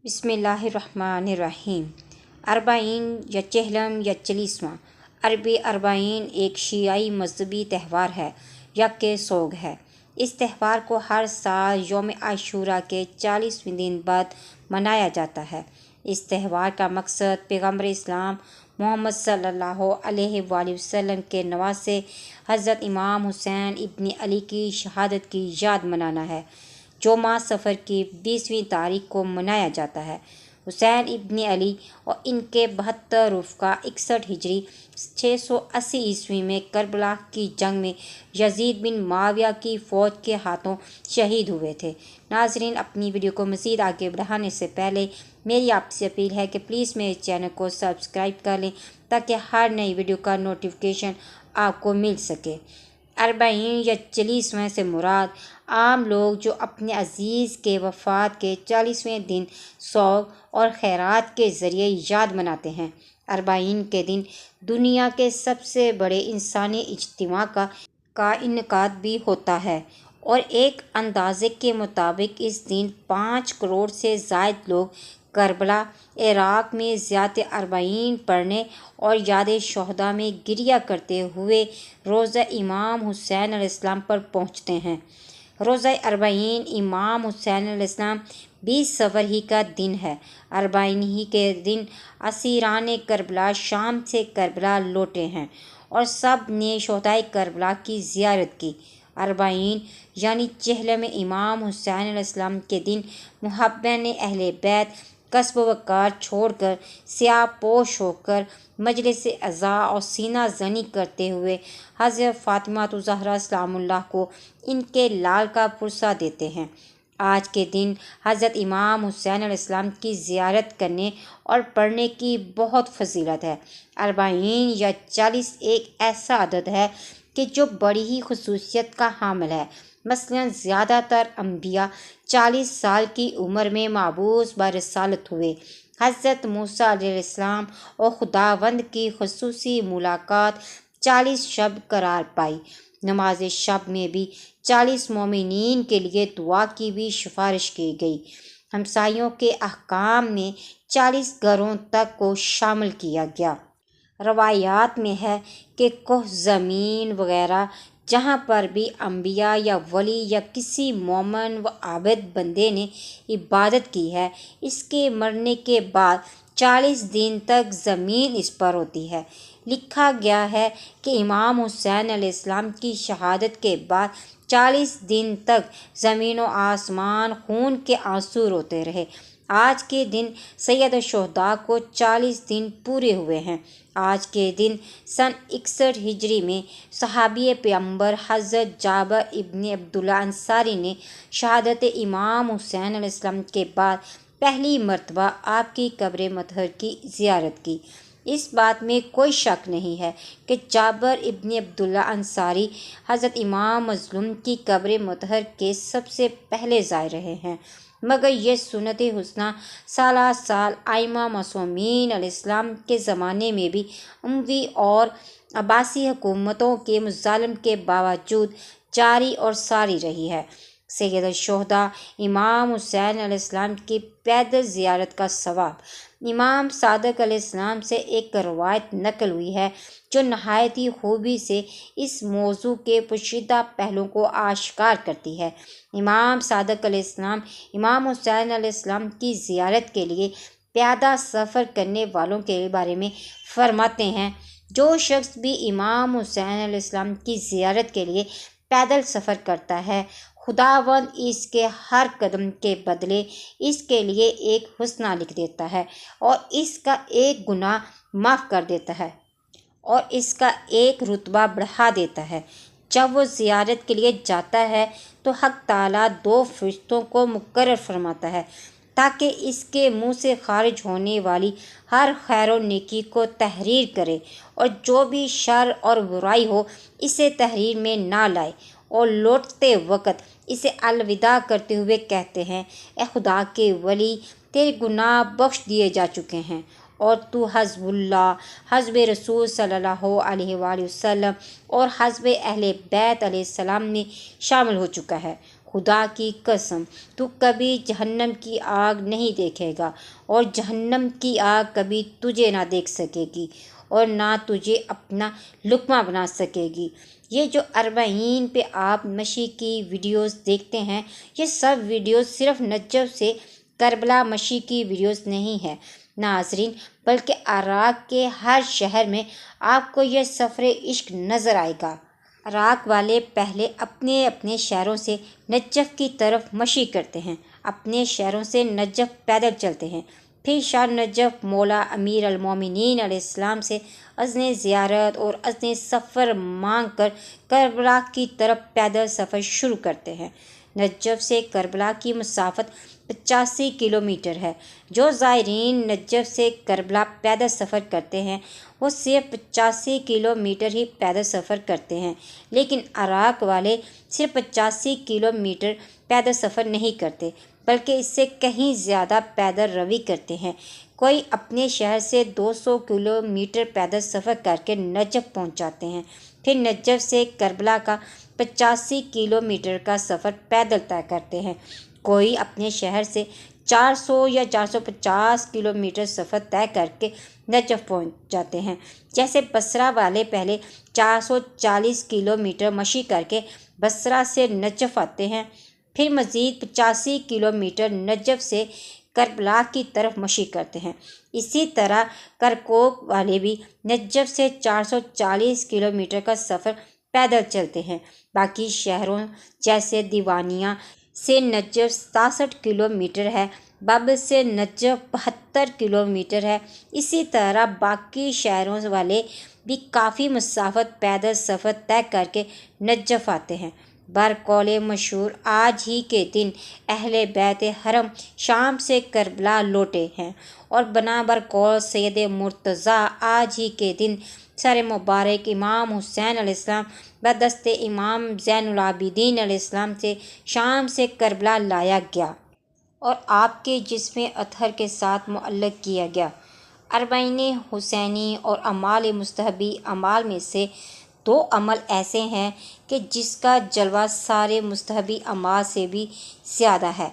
بسم اللہ الرحمن الرحیم۔ اربعین یا چہلم یا چالیسواں عربی اربعین ایک شیعی مذہبی تہوار ہے کہ سوگ ہے۔ اس تہوار کو ہر سال یوم عاشوراء کے 40ویں دن بعد منایا جاتا ہے۔ اس تہوار کا مقصد پیغمبر اسلام محمد صلی اللہ علیہ وآلہ وسلم کے نواسے حضرت امام حسین ابن علی کی شہادت کی یاد منانا ہے، جو ماہ صفر کی 20ویں تاریخ کو منایا جاتا ہے۔ حسین ابن علی اور ان کے 72 رفقا 61 ہجری 680 عیسوی میں کربلا کی جنگ میں یزید بن معاویہ کی فوج کے ہاتھوں شہید ہوئے تھے۔ ناظرین، اپنی ویڈیو کو مزید آگے بڑھانے سے پہلے میری آپ سے اپیل ہے کہ پلیز میرے چینل کو سبسکرائب کر لیں تاکہ ہر نئی ویڈیو کا نوٹیفیکیشن آپ کو مل سکے۔ اربعین یا 40واں سے مراد عام لوگ جو اپنے عزیز کے وفات کے 40ویں دن سوگ اور خیرات کے ذریعے یاد مناتے ہیں۔ اربعین کے دن دنیا کے سب سے بڑے انسانی اجتماع کا انعقاد بھی ہوتا ہے، اور ایک اندازے کے مطابق اس دن 5 کروڑ سے زائد لوگ کربلا، عراق میں ذات اربعین پڑھنے اور یاد شہداء میں گریہ کرتے ہوئے روضہ امام حسین علیہ السلام پر پہنچتے ہیں۔ روزہ اربعین امام حسین علیہ السلام 20 صفر ہی کا دن ہے۔ اربعین ہی کے دن اسیران کربلا شام سے کربلا لوٹے ہیں اور سب نے شہدائے کربلا کی زیارت کی۔ اربعین یعنی چہلم امام حسین علیہ السلام کے دن محبین اہل بیت کسب و کار چھوڑ کر سیاہ پوش ہو کر مجلس عزا اور سینہ زنی کرتے ہوئے حضرت فاطمہ الزہرا سلام اللہ کو ان کے لال کا پرسہ دیتے ہیں۔ آج کے دن حضرت امام حسین علیہ السلام کی زیارت کرنے اور پڑھنے کی بہت فضیلت ہے۔ اربعین یا 40 ایک ایسا عدد ہے کہ جو بڑی ہی خصوصیت کا حامل ہے۔ مثلاً زیادہ تر انبیاء 40 سال کی عمر میں مبعوث برسالت ہوئے۔ حضرت موسیٰ علیہ السلام اور خداوند کی خصوصی ملاقات 40 شب قرار پائی۔ نماز شب میں بھی 40 مومنین کے لیے دعا کی بھی سفارش کی گئی۔ ہمسایوں کے احکام میں 40 گھروں تک کو شامل کیا گیا۔ روایات میں ہے کہ کوہ، زمین وغیرہ جہاں پر بھی انبیاء یا ولی یا کسی مومن و عابد بندے نے عبادت کی ہے، اس کے مرنے کے بعد 40 دن تک زمین اس پر ہوتی ہے۔ لکھا گیا ہے کہ امام حسین علیہ السلام کی شہادت کے بعد 40 دن تک زمین و آسمان خون کے آنسو روتے رہے۔ آج کے دن سید الشہداء کو 40 دن پورے ہوئے ہیں۔ آج کے دن سن 61 ہجری میں صحابی پیغمبر حضرت جابر ابن عبداللہ انصاری نے شہادت امام حسین علیہ السلام کے بعد پہلی مرتبہ آپ کی قبر مطہر کی زیارت کی۔ اس بات میں کوئی شک نہیں ہے کہ جابر ابن عبداللہ انصاری حضرت امام مظلوم کی قبر مطہر کے سب سے پہلے زائر رہے ہیں، مگر یہ سنت حسنہ سالہ سال ائمہ معصومین علیہ السلام کے زمانے میں بھی اموی اور عباسی حکومتوں کے مظالم کے باوجود جاری اور ساری رہی ہے۔ سید الشہداء امام حسین علیہ السلام کی پیدل زیارت کا ثواب۔ امام صادق علیہ السلام سے ایک روایت نقل ہوئی ہے جو نہایت ہی خوبی سے اس موضوع کے پوشیدہ پہلوؤں کو آشکار کرتی ہے۔ امام صادق علیہ السلام امام حسین علیہ السلام کی زیارت کے لیے پیادہ سفر کرنے والوں کے بارے میں فرماتے ہیں، جو شخص بھی امام حسین علیہ السلام کی زیارت کے لیے پیدل سفر کرتا ہے، خداوند اس کے ہر قدم کے بدلے اس کے لیے ایک حسنہ لکھ دیتا ہے اور اس کا ایک گناہ معاف کر دیتا ہے اور اس کا ایک رتبہ بڑھا دیتا ہے۔ جب وہ زیارت کے لیے جاتا ہے تو حق تعالیٰ 2 فرشتوں کو مقرر فرماتا ہے تاکہ اس کے منہ سے خارج ہونے والی ہر خیر و نیکی کو تحریر کرے، اور جو بھی شر اور برائی ہو اسے تحریر میں نہ لائے، اور لوٹتے وقت اسے الوداع کرتے ہوئے کہتے ہیں، اے خدا کے ولی، تیرے گناہ بخش دیے جا چکے ہیں اور تو حزب اللہ، حزب رسول صلی اللہ علیہ وآلہ وسلم اور حزب اہل بیت علیہ السلام میں شامل ہو چکا ہے۔ خدا کی قسم تو کبھی جہنم کی آگ نہیں دیکھے گا، اور جہنم کی آگ کبھی تجھے نہ دیکھ سکے گی اور نہ تجھے اپنا لقمہ بنا سکے گی۔ یہ جو 40 پہ آپ مشی کی ویڈیوز دیکھتے ہیں، یہ سب ویڈیوز صرف نجف سے کربلا مشی کی ویڈیوز نہیں ہیں ناظرین، بلکہ عراق کے ہر شہر میں آپ کو یہ سفر عشق نظر آئے گا۔ عراق والے پہلے اپنے اپنے شہروں سے نجف کی طرف مشی کرتے ہیں، اپنے شہروں سے نجف پیدل چلتے ہیں، پھر شاہ نجف مولا امیر المومنین علیہ السلام سے اذن زیارت اور اذن سفر مانگ کر کربلا کی طرف پیدل سفر شروع کرتے ہیں۔ نجف سے کربلا کی مسافت 85 کلومیٹر ہے۔ جو زائرین نجف سے کربلا پیدل سفر کرتے ہیں وہ صرف 85 کلومیٹر ہی پیدل سفر کرتے ہیں، لیکن عراق والے صرف 85 کلومیٹر پیدل سفر نہیں کرتے، بلکہ اس سے کہیں زیادہ پیدل روی کرتے ہیں۔ کوئی اپنے شہر سے 200 کلومیٹر پیدل سفر کر کے نجف پہنچ جاتے ہیں، پھر نجف سے کربلا کا 85 کلومیٹر کا سفر پیدل طے کرتے ہیں۔ کوئی اپنے شہر سے 400 یا 450 کلومیٹر سفر طے کر کے نجف پہنچ جاتے ہیں۔ جیسے بصرہ والے پہلے 440 کلومیٹر مشی کر کے بصرہ سے نجف آتے ہیں، پھر مزید 85 کلومیٹر نجف سے کربلا کی طرف مشی کرتے ہیں۔ اسی طرح کرکوک والے بھی نجف سے 440 کلومیٹر کا سفر پیدل چلتے ہیں۔ باقی شہروں جیسے دیوانیہ سے نجف 67 کلومیٹر ہے، بابل سے نجف 72 کلومیٹر ہے۔ اسی طرح باقی شہروں والے بھی کافی مسافت پیدل سفر طے کر کے نجف آتے ہیں۔ برقول مشہور آج ہی کے دن اہل بیت حرم شام سے کربلا لوٹے ہیں، اور بنا برقول سید مرتضیٰ آج ہی کے دن سر مبارک امام حسین علیہ السلام بدست امام زین العابدین علیہ السلام سے شام سے کربلا لایا گیا اور آپ کے جسم اطہر کے ساتھ معلق کیا گیا۔ 40 حسینی اور اعمال مستحبی اعمال میں سے 2 عمل ایسے ہیں کہ جس کا جلوہ سارے مستحبی اعمال سے بھی زیادہ ہے۔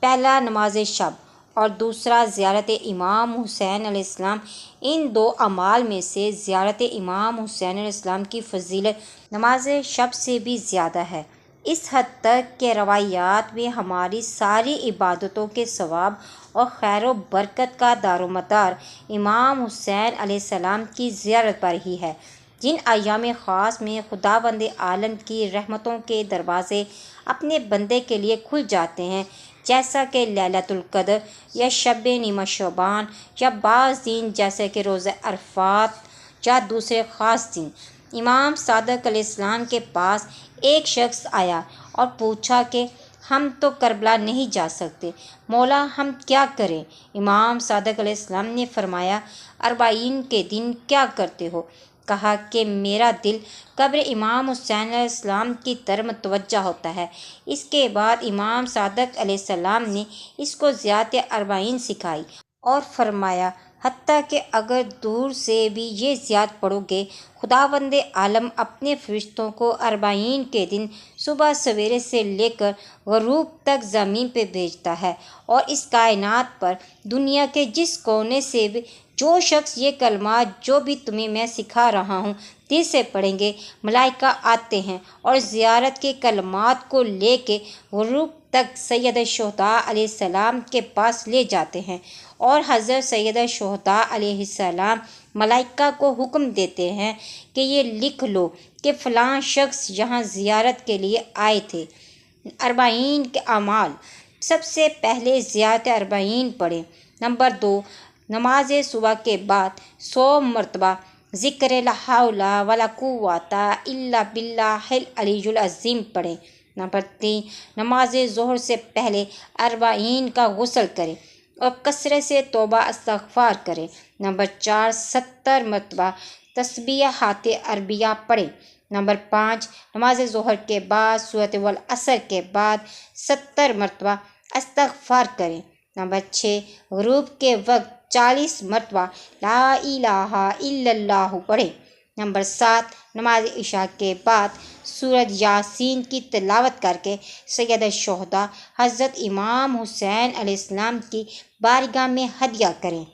پہلا نماز شب اور دوسرا زیارت امام حسین علیہ السلام۔ ان 2 اعمال میں سے زیارت امام حسین علیہ السلام کی فضیلت نماز شب سے بھی زیادہ ہے، اس حد تک کہ روایات میں ہماری ساری عبادتوں کے ثواب اور خیر و برکت کا دار و مدار امام حسین علیہ السلام کی زیارت پر ہی ہے۔ جن ایام خاص میں خداوند عالم کی رحمتوں کے دروازے اپنے بندے کے لیے کھل جاتے ہیں، جیسا کہ لیلۃ القدر یا شب نیمہ شعبان یا بعض دن جیسے کہ روزہ عرفات یا دوسرے خاص دن، امام صادق علیہ السلام کے پاس ایک شخص آیا اور پوچھا کہ ہم تو کربلا نہیں جا سکتے، مولا ہم کیا کریں؟ امام صادق علیہ السلام نے فرمایا 40 کے دن کیا کرتے ہو؟ کہا کہ میرا دل قبر امام حسین علیہ السلام کی طرف متوجہ ہوتا ہے۔ اس کے بعد امام صادق علیہ السلام نے اس کو زیارت 40 سکھائی اور فرمایا حتیٰ کہ اگر دور سے بھی یہ زیارت پڑھو گے، خداوند عالم اپنے فرشتوں کو 40 کے دن صبح سویرے سے لے کر غروب تک زمین پہ بھیجتا ہے، اور اس کائنات پر دنیا کے جس کونے سے بھی جو شخص یہ کلمات جو بھی تمہیں میں سکھا رہا ہوں دل سے پڑھیں گے، ملائکہ آتے ہیں اور زیارت کے کلمات کو لے کے غروب تک سید الشہداء علیہ السلام کے پاس لے جاتے ہیں، اور حضرت سید الشہداء علیہ السلام ملائکہ کو حکم دیتے ہیں کہ یہ لکھ لو کہ فلاں شخص یہاں زیارت کے لیے آئے تھے۔ 40 کے اعمال: سب سے پہلے زیارت 40 پڑھیں۔ نمبر 2، نماز صبح کے بعد 100 مرتبہ ذکر لا حول ولا قوت الا باللہ العلی العظیم پڑھیں۔ نمبر 3، نماز ظہر سے پہلے 40 کا غسل کریں اور کثرت سے توبہ استغفار کریں۔ نمبر 4، 70 مرتبہ تسبیحات عربیہ پڑھیں۔ نمبر 5، نماز ظہر کے بعد سورۃ والعصر کے بعد 70 مرتبہ استغفار کریں۔ نمبر 6، غروب کے وقت 40 مرتبہ لا الہ الا اللہ پڑھیں۔ نمبر 7، نماز عشاء کے بعد سورۃ یاسین کی تلاوت کر کے سید الشہداء حضرت امام حسین علیہ السلام کی بارگاہ میں ہدیہ کریں۔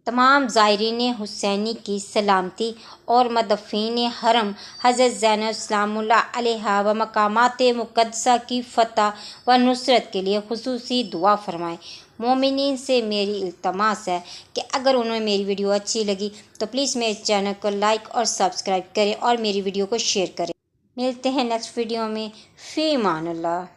تمام زائرین حسینی کی سلامتی اور مدفین حرم حضرت زینب سلام اللہ علیہا و مقامات مقدسہ کی فتح و نصرت کے لیے خصوصی دعا فرمائیں۔ مومنین سے میری التماس ہے کہ اگر انہیں میری ویڈیو اچھی لگی تو پلیز میرے چینل کو لائک اور سبسکرائب کریں اور میری ویڈیو کو شیئر کریں۔ ملتے ہیں نیکسٹ ویڈیو میں، فی امان اللہ۔